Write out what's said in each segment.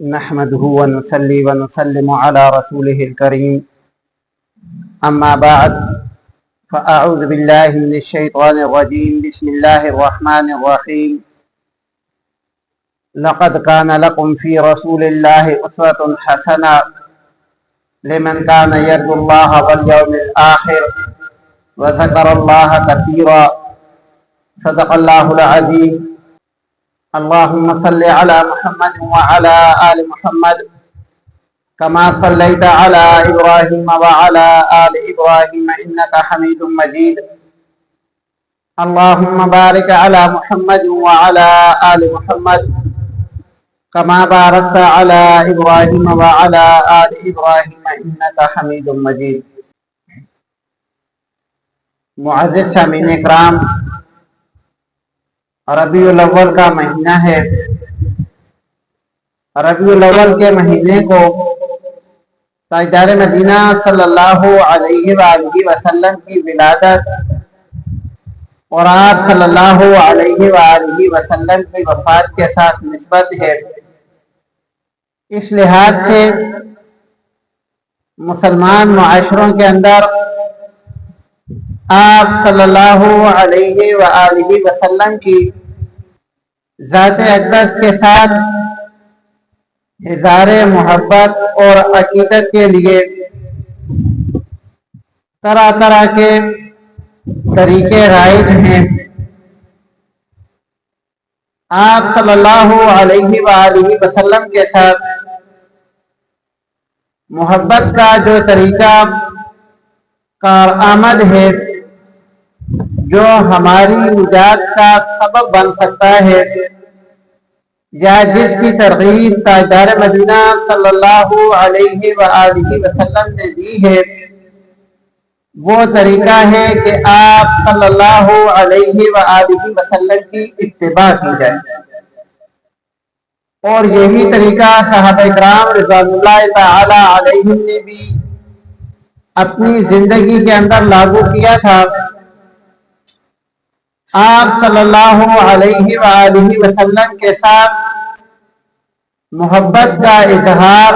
نحمده ونصلي ونسلم على رسوله الكريم أما بعد فأعوذ بالله من الشيطان الرجيم بسم الله الرحمن الرحيم لقد كان لكم في رسول الله أسوة حسنة لمن كان يرجو الله واليوم الآخر وذكر الله كثيرا صدق الله العظيم اللهم صل على محمد وعلى آل محمد كما صليت على إبراهيم وعلى آل إبراهيم إنك حميد مجيد اللهم بارك على محمد وعلى آل محمد كما باركت على إبراهيم وعلى آل إبراهيم إنك حميد مجيد معزز سامعین اکرام، ربیع الاول کا مہینہ ہے۔ ربیع الاول کے مہینے کو تاجدار مدینہ صلی اللہ علیہ وآلہ وسلم کی ولادت اور آپ صلی اللہ علیہ وآلہ وسلم کی وفات کے ساتھ نسبت ہے۔ اس لحاظ سے مسلمان معاشروں کے اندر آپ صلی اللہ علیہ وآلہ وسلم کی ذات اقدس کے ساتھ اظہار محبت اور عقیدت کے لیے طرح طرح کے طریقے رائج ہیں۔ آپ صلی اللہ علیہ وآلہ وسلم کے ساتھ محبت کا جو طریقہ کارآمد ہے، جو ہماری نجات کا سبب بن سکتا ہے، یا جس کی ترغیب تاجدار مدینہ صلی اللہ علیہ وآلہ وسلم نے دی ہے، وہ طریقہ ہے کہ آپ صلی اللہ علیہ وآلہ وسلم کی اتباع کی جائے۔ اور یہی طریقہ صحابہ کرام رضوان اللہ تعالی علیہم نے بھی اپنی زندگی کے اندر لاگو کیا تھا۔ آپ صلی اللہ علیہ وآلہ وسلم کے ساتھ محبت کا اظہار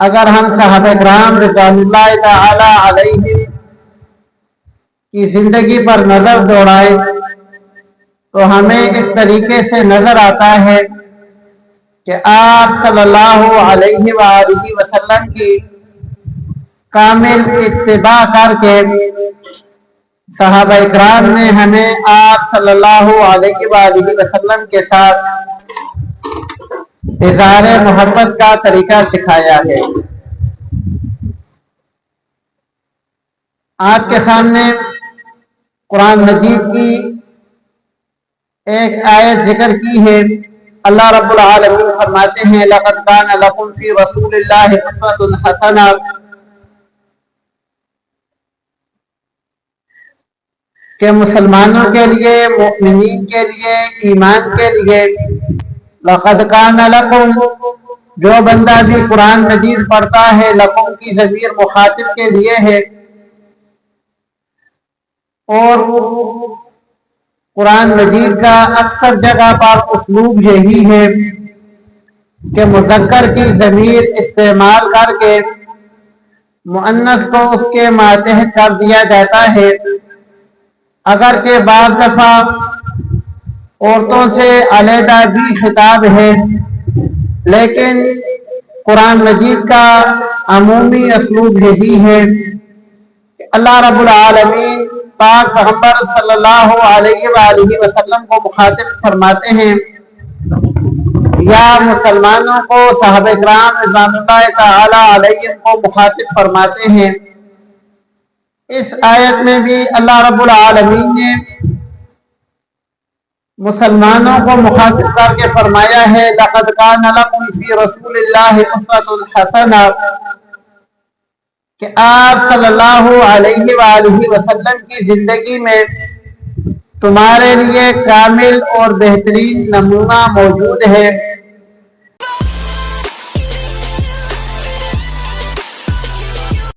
اگر ہم صحابہ کرام رضوان اللہ تعالی علیہم کی زندگی پر نظر دوڑائیں تو ہمیں اس طریقے سے نظر آتا ہے کہ آپ صلی اللہ علیہ وآلہ وسلم کی کامل اتباع کر کے صحابہ اکرام نے ہمیں آپ صلی اللہ علیہ وآلہ وسلم کے ساتھ اظہار محبت کا طریقہ سکھایا ہے۔ آپ کے سامنے قرآن مجید کی ایک آیت ذکر کی ہے۔ اللہ رب العالمین فرماتے ہیں لَقَدْ كَانَ لَكُمْ فِي رَسُولِ اللَّهِ أُسْوَةٌ حَسَنَةٌ، کہ مسلمانوں کے لیے، مؤمنین کے لیے، ایمان کے لیے لَقَدْ كَانَ لَكُمْ، جو بندہ بھی قرآن مجید پڑھتا ہے، لَكُمْ کی ضمیر مخاطب کے لیے ہے، اور قرآن مجید کا اکثر جگہ پر اسلوب یہی ہے کہ مذکر کی ضمیر استعمال کر کے مؤنث کو اس کے ماتحت کر دیا جاتا ہے۔ اگرچہ بعض دفعہ عورتوں سے علیحدہ بھی خطاب ہے، لیکن قرآن مجید کا عمومی اسلوب یہی ہے کہ اللہ رب العالمین پاک پیغمبر صلی اللہ علیہ وآلہ وسلم کو مخاطب فرماتے ہیں، یا مسلمانوں کو، صحابہ کرام رضوان اللہ تعالی علیہم کو مخاطب فرماتے ہیں۔ اس آیت میں بھی اللہ رب العالمین نے مسلمانوں کو مخاطب کر کے فرمایا ہے لَقَدْ كَانَ لَكُمْ فِي رَسُولِ اللَّهِ أُسْوَةٌ حَسَنَةٌ، کہ آپ صلی اللہ علیہ وآلہ وسلم کی زندگی میں تمہارے لیے کامل اور بہترین نمونہ موجود ہے۔